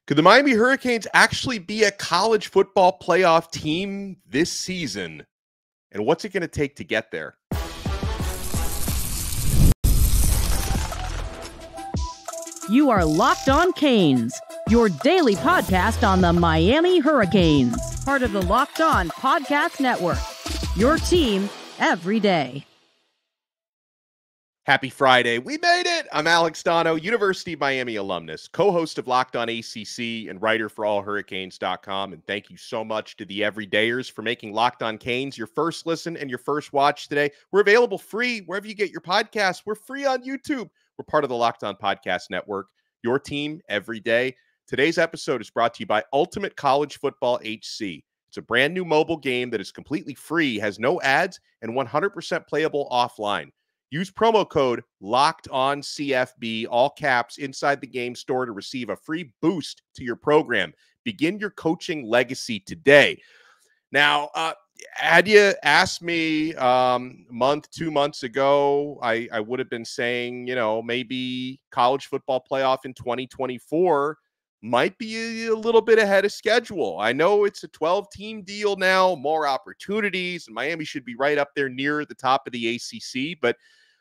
Could the Miami Hurricanes actually be a college football playoff team this season? And what's it going to take to get there? You are Locked On Canes, your daily podcast on the Miami Hurricanes, part of the Locked On Podcast Network, your team every day. Happy Friday. We made it. I'm Alex Dono, University of Miami alumnus, co-host of Locked On ACC and writer for allhurricanes.com. And thank you so much to the everydayers for making Locked On Canes your first listen and your first watch today. We're available free wherever you get your podcasts. We're free on YouTube. We're part of the Locked On Podcast Network, your team every day. Today's episode is brought to you by Ultimate College Football HC. It's a brand new mobile game that is completely free, has no ads, and 100% playable offline. Use promo code LOCKEDONCFB, all caps, inside the game store to receive a free boost to your program. Begin your coaching legacy today. Now, had you asked me month, 2 months ago, I would have been saying, maybe college football playoff in 2024 might be a little bit ahead of schedule. I know it's a 12-team deal now, more opportunities, and Miami should be right up there near the top of the ACC, but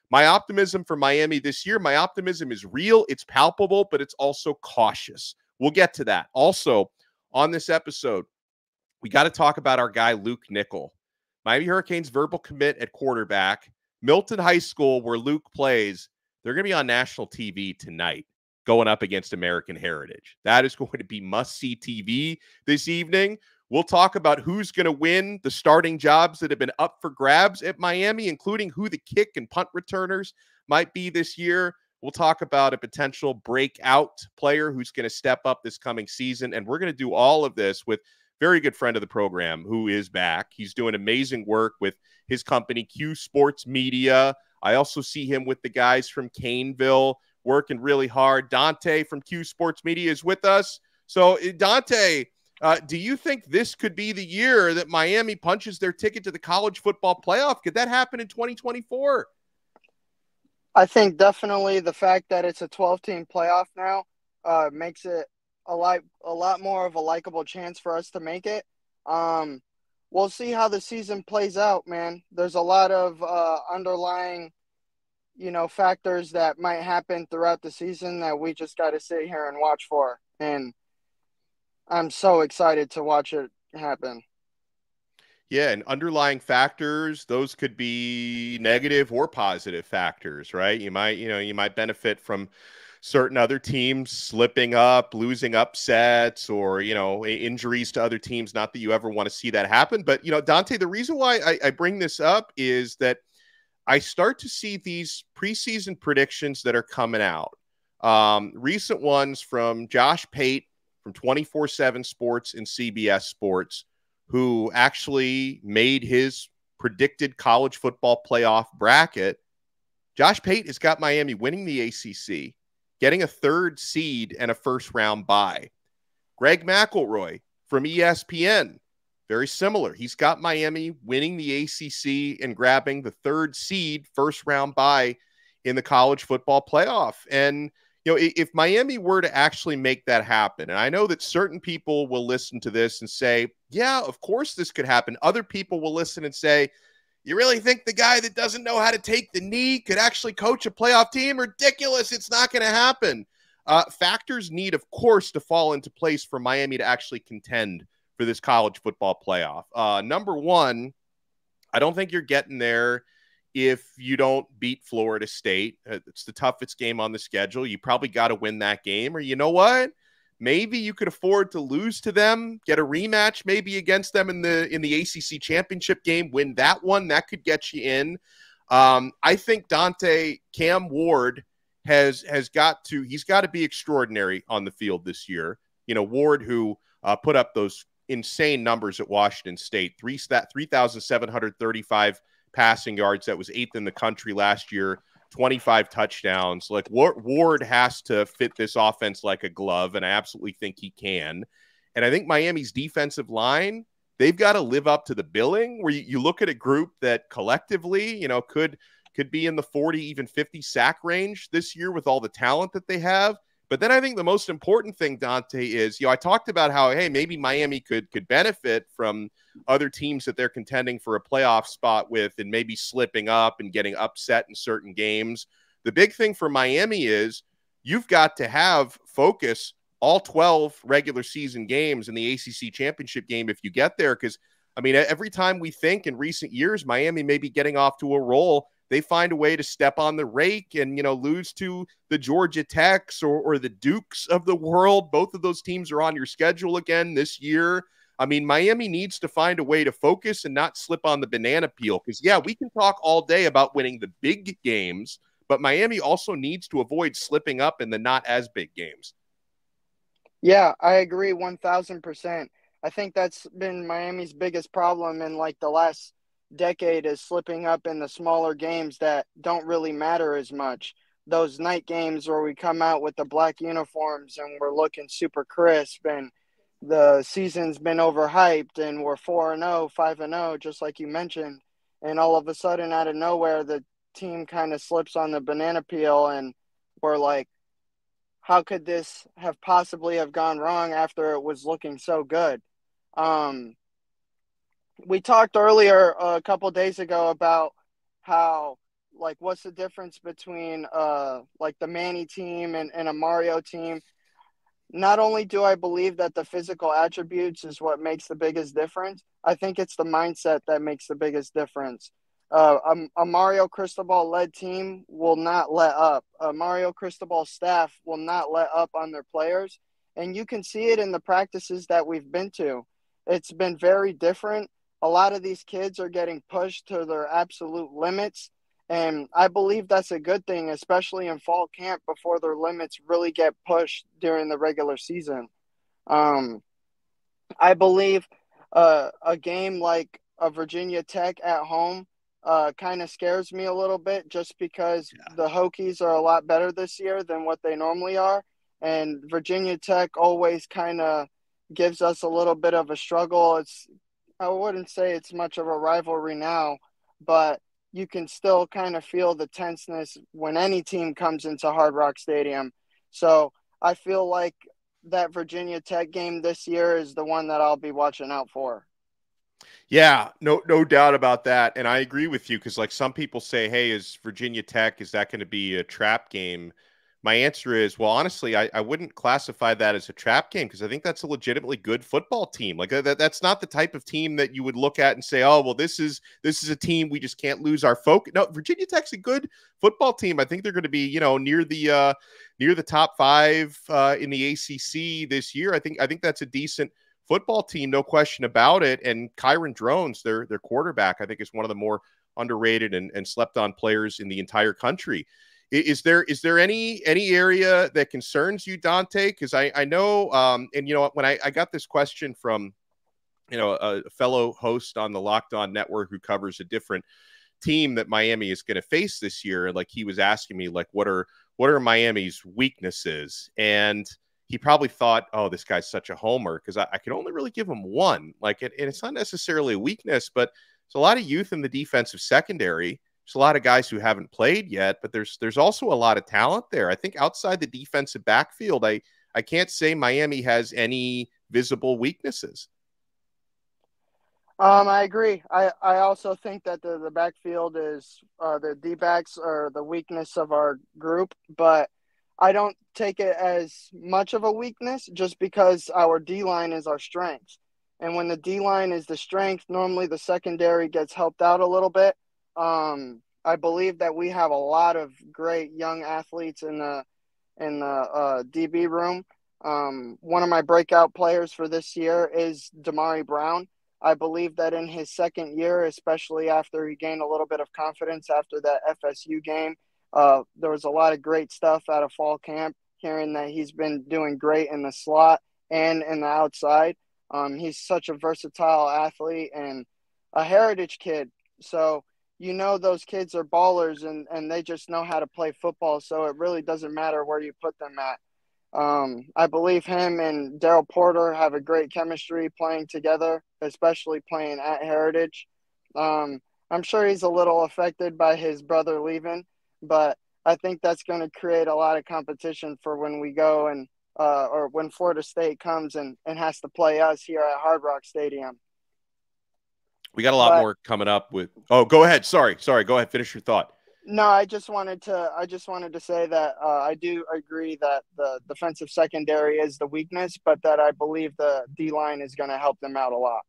my optimism for Miami this year, my optimism is real, it's palpable, but it's also cautious. We'll get to that. Also, on this episode, we got to talk about our guy, Luke Nickel. Miami Hurricanes verbal commit at quarterback. Milton High School, where Luke plays, they're going to be on national TV tonight, going up against American Heritage. That is going to be must-see TV this evening. We'll talk about who's going to win the starting jobs that have been up for grabs at Miami, including who the kick and punt returners might be this year. We'll talk about a potential breakout player who's going to step up this coming season. And we're going to do all of this with a very good friend of the program who is back. He's doing amazing work with his company, Q Sports Media. I also see him with the guys from Caneville working really hard. Dante from Q Sports Media is with us. So, Dante, do you think this could be the year that Miami punches their ticket to the college football playoff? Could that happen in 2024? I think definitely the fact that it's a 12-team playoff now makes it a lot more of a likable chance for us to make it. We'll see how the season plays out, man. There's a lot of underlying, factors that might happen throughout the season that we just got to sit here and watch for. And I'm so excited to watch it happen. Yeah, and underlying factors, those could be negative or positive factors, right? You might benefit from certain other teams slipping up, losing upsets, or, injuries to other teams. Not that you ever want to see that happen. But, Dante, the reason why I bring this up is that I start to see these preseason predictions that are coming out. Recent ones from Josh Pate from 24/7 Sports and CBS Sports, who actually made his predicted college football playoff bracket. Josh Pate has got Miami winning the ACC, getting a 3rd seed and a first-round bye. Greg McElroy from ESPN, very similar. He's got Miami winning the ACC and grabbing the 3rd seed, first-round bye in the college football playoff. And if Miami were to actually make that happen, and I know that certain people will listen to this and say, yeah, of course this could happen. Other people will listen and say, you really think the guy that doesn't know how to take the knee could actually coach a playoff team? Ridiculous. It's not going to happen. Factors need, of course, to fall into place for Miami to actually contend for this college football playoff. Number one, I don't think you're getting there if you don't beat Florida State. It's the toughest game on the schedule. You probably got to win that game. Or you know what? Maybe you could afford to lose to them, get a rematch maybe against them in the ACC championship game, win that one. That could get you in. I think Dante, Cam Ward he's got to be extraordinary on the field this year. Ward, who put up those insane numbers at Washington State, 3,735 passing yards. That was 8th in the country last year, 25 touchdowns. Like, Ward has to fit this offense like a glove, and I absolutely think he can. And I think Miami's defensive line, they've got to live up to the billing, where you look at a group that collectively, could be in the 40, even 50 sack range this year with all the talent that they have. But then I think the most important thing, Dante, is, I talked about how, hey, maybe Miami could benefit from other teams that they're contending for a playoff spot with and maybe slipping up and getting upset in certain games. The big thing for Miami is you've got to have focus all 12 regular season games in the ACC championship game if you get there. Because, I mean, every time we think in recent years Miami may be getting off to a roll, they find a way to step on the rake and, lose to the Georgia Techs or the Dukes of the world. Both of those teams are on your schedule again this year. I mean, Miami needs to find a way to focus and not slip on the banana peel. Because, yeah, we can talk all day about winning the big games, but Miami also needs to avoid slipping up in the not as big games. Yeah, I agree 1,000%. I think that's been Miami's biggest problem in like the last decade, is slipping up in the smaller games that don't really matter as much. Those night games where we come out with the black uniforms and we're looking super crisp and the season's been overhyped and we're 4-0, 5-0, just like you mentioned. And all of a sudden, out of nowhere, the team kind of slips on the banana peel and we're like, how could this have possibly have gone wrong after it was looking so good? We talked earlier a couple days ago about how, like, what's the difference between like the Manny team and a Mario team. Not only do I believe that the physical attributes is what makes the biggest difference, I think it's the mindset that makes the biggest difference. A Mario Cristobal-led team will not let up. A Mario Cristobal staff will not let up on their players. And you can see it in the practices that we've been to. It's been very different. A lot of these kids are getting pushed to their absolute limits. And I believe that's a good thing, especially in fall camp before their limits really get pushed during the regular season. I believe a game like a Virginia Tech at home kind of scares me a little bit, just because the Hokies are a lot better this year than what they normally are. And Virginia Tech always kind of gives us a little bit of a struggle. I wouldn't say it's much of a rivalry now, but you can still kind of feel the tenseness when any team comes into Hard Rock Stadium. So I feel like that Virginia Tech game this year is the one that I'll be watching out for. Yeah, no doubt about that. And I agree with you, because like some people say, hey, is Virginia Tech, is that going to be a trap game? My answer is, well, honestly, I wouldn't classify that as a trap game, because I think that's a legitimately good football team. Like that's not the type of team that you would look at and say, oh, well, this is a team we just can't lose our focus. No, Virginia Tech's a good football team. I think they're going to be, near the top 5 in the ACC this year. I think that's a decent football team, no question about it. And Kyron Drones, their quarterback, I think is one of the more underrated and slept on players in the entire country. Is there any area that concerns you, Dante? Because I know, and when I got this question from, a fellow host on the Locked On Network who covers a different team that Miami is going to face this year, like he was asking me, like, what are Miami's weaknesses? And he probably thought, oh, this guy's such a homer, because I can only really give him one. Like, and it's not necessarily a weakness, but there's a lot of youth in the defensive secondary. There's a lot of guys who haven't played yet, but there's also a lot of talent there. I think outside the defensive backfield, I can't say Miami has any visible weaknesses. I agree. I also think that the backfield is the D-backs are the weakness of our group, but I don't take it as much of a weakness, just because our D-line is our strength. And when the D-line is the strength, normally the secondary gets helped out a little bit. I believe that we have a lot of great young athletes in the DB room. One of my breakout players for this year is Damari Brown. I believe that in his second year, especially after he gained a little bit of confidence after that FSU game, there was a lot of great stuff out of fall camp, hearing that he's been doing great in the slot and in the outside. He's such a versatile athlete and a heritage kid. So, those kids are ballers and they just know how to play football. So it really doesn't matter where you put them at. I believe him and Daryl Porter have a great chemistry playing together, especially playing at Heritage. I'm sure he's a little affected by his brother leaving, but I think that's going to create a lot of competition for when we go and or when Florida State comes and has to play us here at Hard Rock Stadium. We got a lot But more coming up with. Oh, go ahead. Sorry. Go ahead. Finish your thought. no, I just wanted to say that I do agree that the defensive secondary is the weakness, but that I believe the D-line is going to help them out a lot.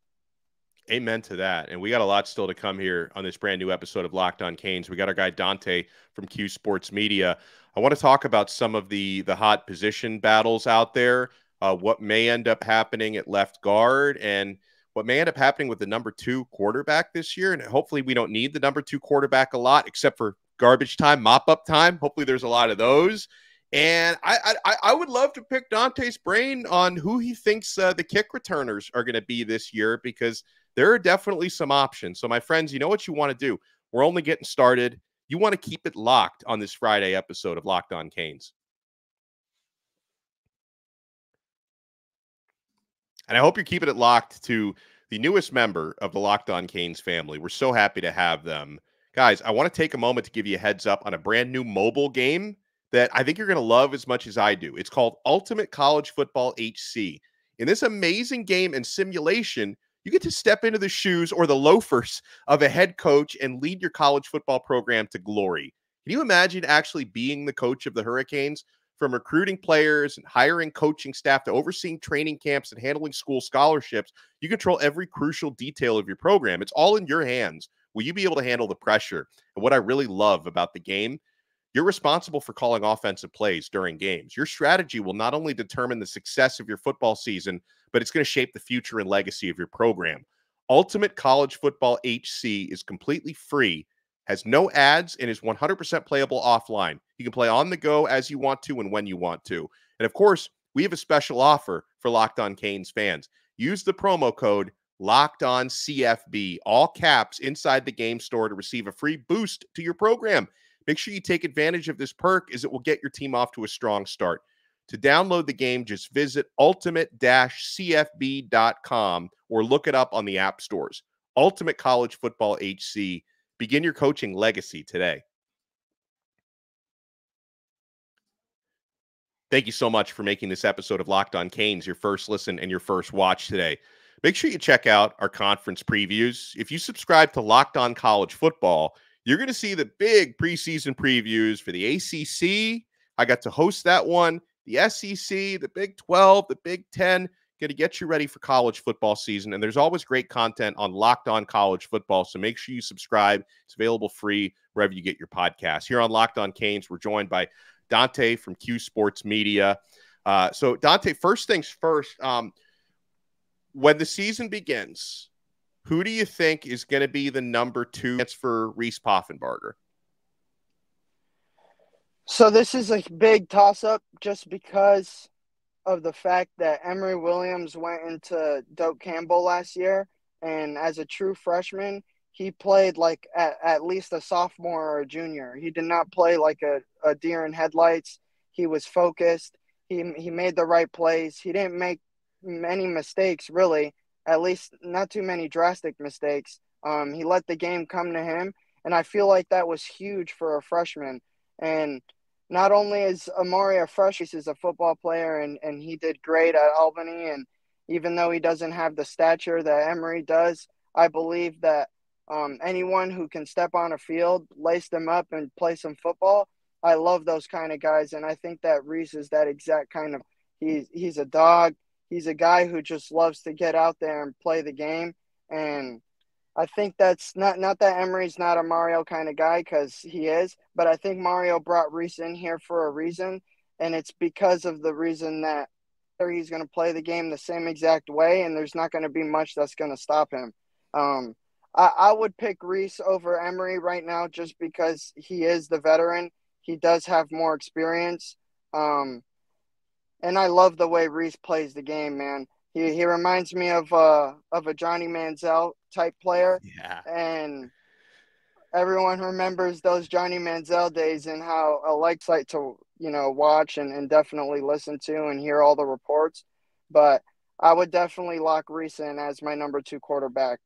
Amen to that. And we got a lot still to come here on this brand new episode of Locked On Canes. We got our guy Dante from Q Sports Media. I want to talk about some of the hot position battles out there, what may end up happening at left guard, and what may end up happening with the number 2 quarterback this year. And hopefully we don't need the number 2 quarterback a lot, except for garbage time, mop-up time. Hopefully there's a lot of those. And I would love to pick Dante's brain on who he thinks the kick returners are going to be this year, because there are definitely some options. So, my friends, you know what you want to do. We're only getting started. You want to keep it locked on this Friday episode of Locked On Canes. And I hope you're keeping it locked to the newest member of the Locked On Canes family. We're so happy to have them. Guys, I want to take a moment to give you a heads up on a brand new mobile game that I think you're going to love as much as I do. It's called Ultimate College Football HC. In this amazing game and simulation, you get to step into the shoes or the loafers of a head coach and lead your college football program to glory. Can you imagine actually being the coach of the Hurricanes? From recruiting players and hiring coaching staff to overseeing training camps and handling school scholarships, you control every crucial detail of your program. It's all in your hands. Will you be able to handle the pressure? And what I really love about the game, you're responsible for calling offensive plays during games. Your strategy will not only determine the success of your football season, but it's going to shape the future and legacy of your program. Ultimate College Football HC is completely free, has no ads, and is 100% playable offline. You can play on the go as you want to and when you want to. And of course, we have a special offer for Locked On Canes fans. Use the promo code LOCKEDONCFB, all caps, inside the game store to receive a free boost to your program. Make sure you take advantage of this perk, as it will get your team off to a strong start. To download the game, just visit ultimate-cfb.com or look it up on the app stores. Ultimate College Football HC. Begin your coaching legacy today. Thank you so much for making this episode of Locked On Canes your first listen and your first watch today. Make sure you check out our conference previews. If you subscribe to Locked On College Football, you're going to see the big preseason previews for the ACC. I got to host that one. The SEC, the Big 12, the Big 10, going to get you ready for college football season. And there's always great content on Locked On College Football, so make sure you subscribe. It's available free wherever you get your podcasts. Here on Locked On Canes, we're joined by Dante from Q Sports Media. So, Dante, first things first, when the season begins, who do you think is going to be the number 2 for Reese Poffenbarger? So this is a big toss-up just because of the fact that Emory Williams went into Doak Campbell last year, and as a true freshman, he played like at least a sophomore or a junior. He did not play like a deer in headlights. He was focused. He made the right plays. He didn't make many mistakes, really, at least not too many drastic mistakes. He let the game come to him, and I feel like that was huge for a freshman. And not only is Amari a freshman, he's a football player, and he did great at Albany. And even though he doesn't have the stature that Emory does, I believe that anyone who can step on a field, lace them up, and play some football, I love those kind of guys. And I think that Reese is that exact kind of – he's a dog. He's a guy who just loves to get out there and play the game. And I think that's not that Emory's not a Mario kind of guy, because he is, but I think Mario brought Reese in here for a reason, and it's because of the reason that he's going to play the game the same exact way, and there's not going to be much that's going to stop him. I would pick Reese over Emory right now just because he is the veteran. He does have more experience, and I love the way Reese plays the game, man. He reminds me of a Johnny Manziel type player. Yeah. And everyone remembers those Johnny Manziel days and how I like to, watch and definitely listen to and hear all the reports. But I would definitely lock Reese in as my number 2 quarterback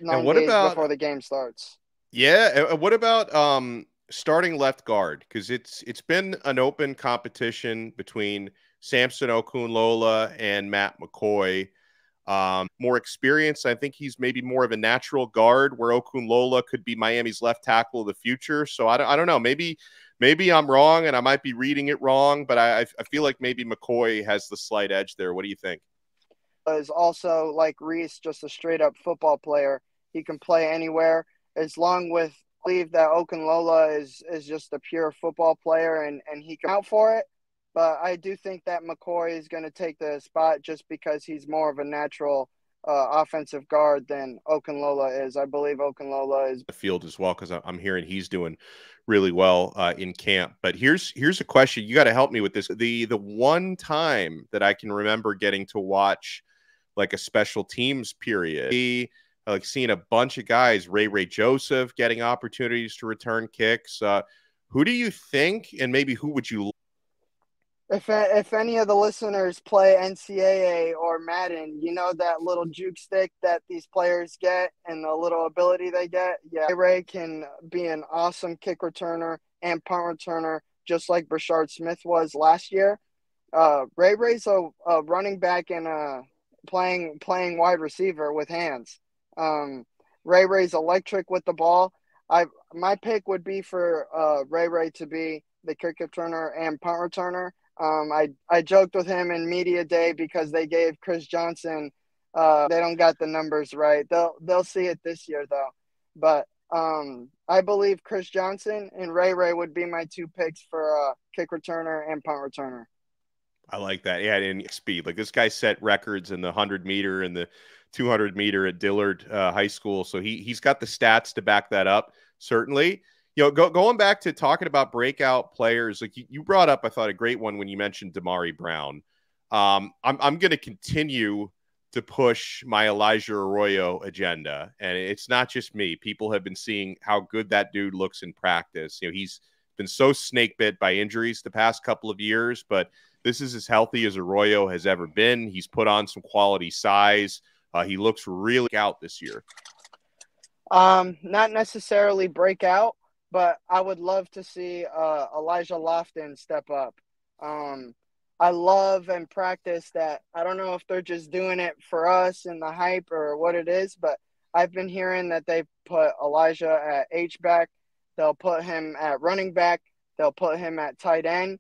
9 days before the game starts. Yeah. And what about starting left guard, because it's been an open competition between Samson Okunlola and Matt McCoy. More experience. I think he's maybe more of a natural guard, where Okunlola could be Miami's left tackle of the future. So I don't know. Maybe I'm wrong and I might be reading it wrong, but I feel like maybe McCoy has the slight edge there. What do you think? Is also like Reese, just a straight up football player. He can play anywhere. As long with believe that Okunlola is just a pure football player and he can out for it. But I do think that McCoy is going to take the spot just because he's more of a natural offensive guard than Okunlola is. I believe Okunlola is the field as well, because I'm hearing he's doing really well in camp. But here's a question. You got to help me with this. The one time that I can remember getting to watch like a special teams period, like seeing a bunch of guys, Ray Joseph getting opportunities to return kicks. Who do you think, and maybe who would you? If any of the listeners play NCAA or Madden, you know that little juke stick that these players get and the little ability they get? Yeah, Ray can be an awesome kick returner and punt returner, just like Brashard Smith was last year. Ray's a running back and playing wide receiver with hands. Ray's electric with the ball. My pick would be for Ray to be the kick returner and punt returner. I joked with him in media day because they gave Chris Johnson. They don't got the numbers right. They'll see it this year though. But I believe Chris Johnson and Ray would be my two picks for kick returner and punt returner. I like that. Yeah, and speed. Like this guy set records in the 100-meter and the 200-meter at Dillard High School. So he's got the stats to back that up. Certainly. You know, going back to talking about breakout players, like you brought up, I thought a great one when you mentioned Damari Brown. I'm going to continue to push my Elijah Arroyo agenda, and it's not just me. People have been seeing how good that dude looks in practice. You know, he's been so snake bit by injuries the past couple of years, but this is as healthy as Arroyo has ever been. He's put on some quality size. He looks really out this year. Not necessarily break out, but I would love to see Elijah Lofton step up. I love and practice that. I don't know if they're just doing it for us and the hype or what it is, but I've been hearing that they put Elijah at H-back. They'll put him at running back. They'll put him at tight end.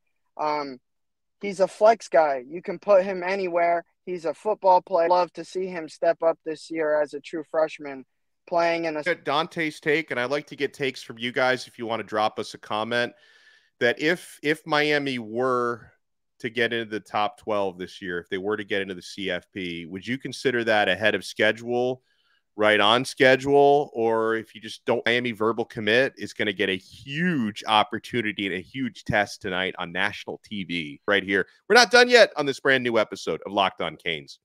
He's a flex guy. You can put him anywhere. He's a football player. Love to see him step up this year as a true freshman. Playing in a Dante's take, and I'd like to get takes from you guys if you want to drop us a comment, that if Miami were to get into the top 12 this year, if they were to get into the CFP, would you consider that ahead of schedule, right on schedule, or if you just don't, Miami verbal commit is going to get a huge opportunity and a huge test tonight on national TV right here. We're not done yet on this brand new episode of Locked On Canes.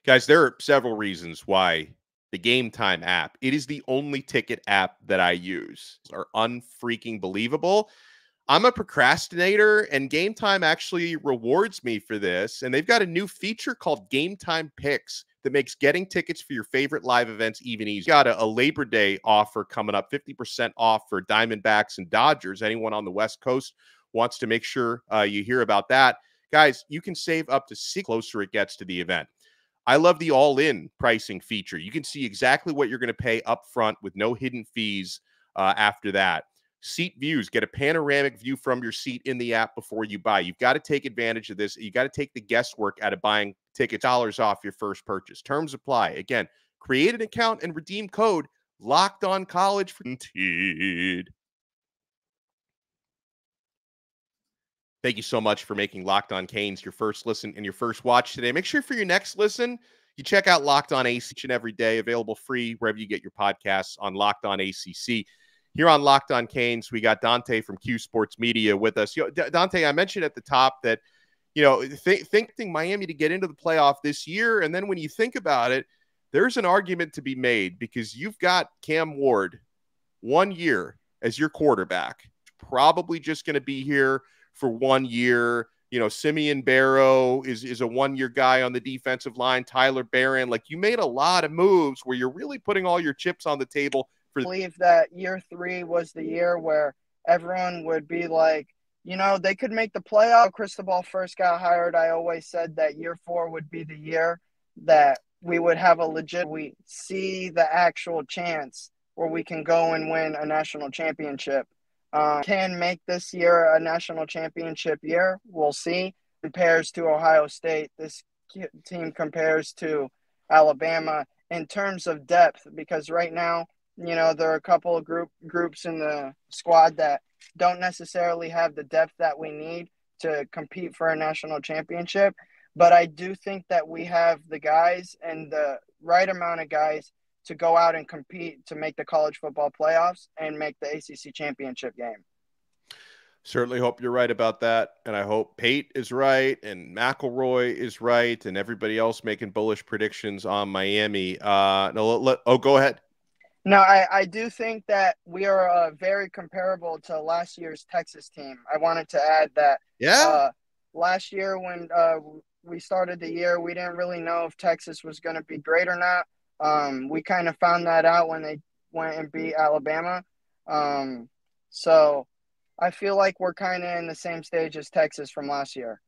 Guys, there are several reasons why the Game Time app, it is the only ticket app that I use, are unfreaking believable. I'm a procrastinator, and Game Time actually rewards me for this. And they've got a new feature called Game Time Picks that makes getting tickets for your favorite live events even easier. Got a Labor Day offer coming up, 50% off for Diamondbacks and Dodgers. Anyone on the West Coast wants to make sure you hear about that. Guys, you can save up to $6 closer it gets to the event. I love the all-in pricing feature. You can see exactly what you're going to pay up front with no hidden fees after that. Seat views, get a panoramic view from your seat in the app before you buy. You've got to take advantage of this. You got to take the guesswork out of buying tickets. $dollars off your first purchase. Terms apply. Again, create an account and redeem code LOCKEDONCollege for guaranteed. Thank you so much for making Locked On Canes your first listen and your first watch today. Make sure for your next listen, you check out Locked On AC each and every day, available free wherever you get your podcasts on Locked On ACC. Here on Locked On Canes, we got Dante from Q Sports Media with us. You know, Dante, I mentioned at the top that, you know, thinking Miami to get into the playoff this year, and then when you think about it, there's an argument to be made because you've got Cam Ward 1 year as your quarterback, probably just going to be here for 1 year, Simeon Barrow is a one-year guy on the defensive line, Tyler Barron. Like, you made a lot of moves where you're really putting all your chips on the table. I believe that year 3 was the year where everyone would be like, they could make the playoff. Cristobal first got hired, I always said that year 4 would be the year that we would have we see the actual chance where we can go and win a national championship. Can make this year a national championship year. We'll see. Compares to Ohio State. This team compares to Alabama in terms of depth, because right now, there are a couple of groups in the squad that don't necessarily have the depth that we need to compete for a national championship. But I do think that we have the guys and the right amount of guys to go out and compete to make the college football playoffs and make the ACC championship game. Certainly hope you're right about that. And I hope Pate is right and McElroy is right and everybody else making bullish predictions on Miami. Go ahead. No, I do think that we are very comparable to last year's Texas team. I wanted to add that. Yeah. Last year when we started the year, we didn't really know if Texas was going to be great or not. We kind of found that out when they went and beat Alabama. So I feel like we're kind of in the same stage as Texas from last year.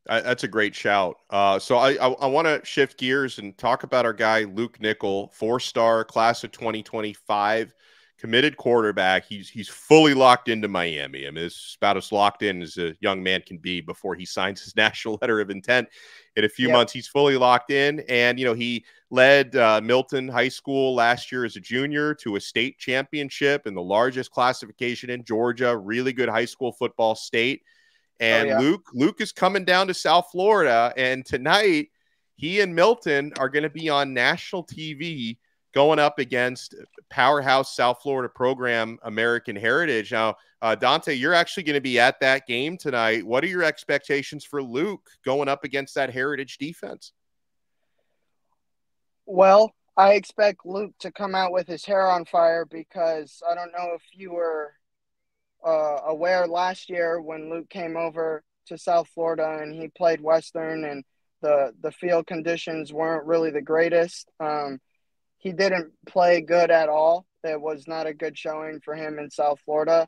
That's a great shout. So I want to shift gears and talk about our guy, Luke Nickel, 4-star class of 2025, committed quarterback. He's fully locked into Miami. I mean, it's about as locked in as a young man can be before he signs his national letter of intent. In a few months, he's fully locked in. And, he led Milton High School last year as a junior to a state championship in the largest classification in Georgia, really good high school football state. And Luke is coming down to South Florida. And tonight, he and Milton are going to be on national TV going up against powerhouse South Florida program, American Heritage. Now, Dante, you're actually going to be at that game tonight. What are your expectations for Luke going up against that Heritage defense? Well, I expect Luke to come out with his hair on fire, because I don't know if you were aware last year when Luke came over to South Florida and he played Western and the field conditions weren't really the greatest. He didn't play good at all. It was not a good showing for him in South Florida,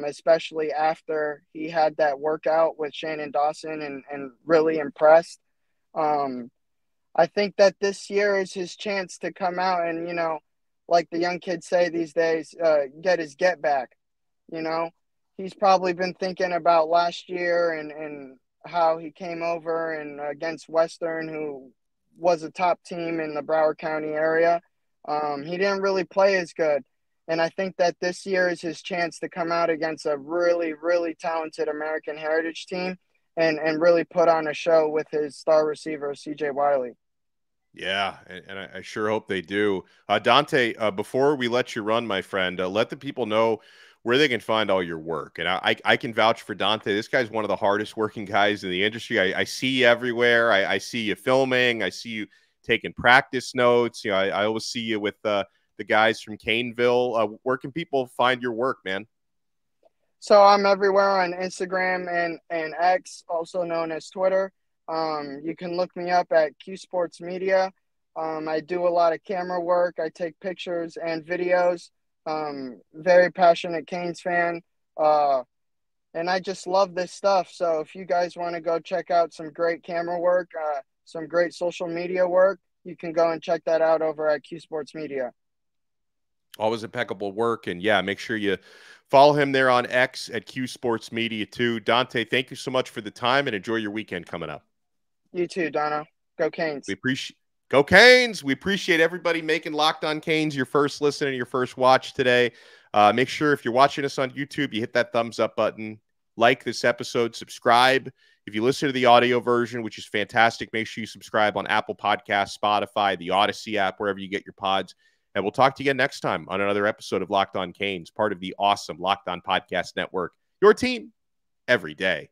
especially after he had that workout with Shannon Dawson and really impressed. I think that this year is his chance to come out and, like the young kids say these days, get his get back. He's probably been thinking about last year and how he came over and against Western, who was a top team in the Broward County area. He didn't really play as good. And I think that this year is his chance to come out against a really, really talented American Heritage team and really put on a show with his star receiver, CJ Wiley. Yeah, and I sure hope they do. Dante, before we let you run, my friend, let the people know where they can find all your work. And I can vouch for Dante. This guy's one of the hardest working guys in the industry. I see you everywhere. I see you filming. I see you taking practice notes. I always see you with the guys from Caneville. Where can people find your work, man? So I'm everywhere on Instagram and X, also known as Twitter. You can look me up at Q Sports Media. I do a lot of camera work. I take pictures and videos. Very passionate Canes fan. And I just love this stuff. So if you guys want to go check out some great camera work, some great social media work, you can go and check that out over at Q Sports Media. Always impeccable work. And yeah, make sure you follow him there on X at Q Sports Media too. Dante, thank you so much for the time and enjoy your weekend coming up. You too, Dono. Go Canes. Go Canes. We appreciate everybody making Locked On Canes your first listen and your first watch today. Make sure if you're watching us on YouTube, you hit that thumbs up button, like this episode, subscribe. If you listen to the audio version, which is fantastic, make sure you subscribe on Apple Podcasts, Spotify, the Odyssey app, wherever you get your pods. And we'll talk to you again next time on another episode of Locked On Canes, part of the awesome Locked On Podcast Network, your team every day.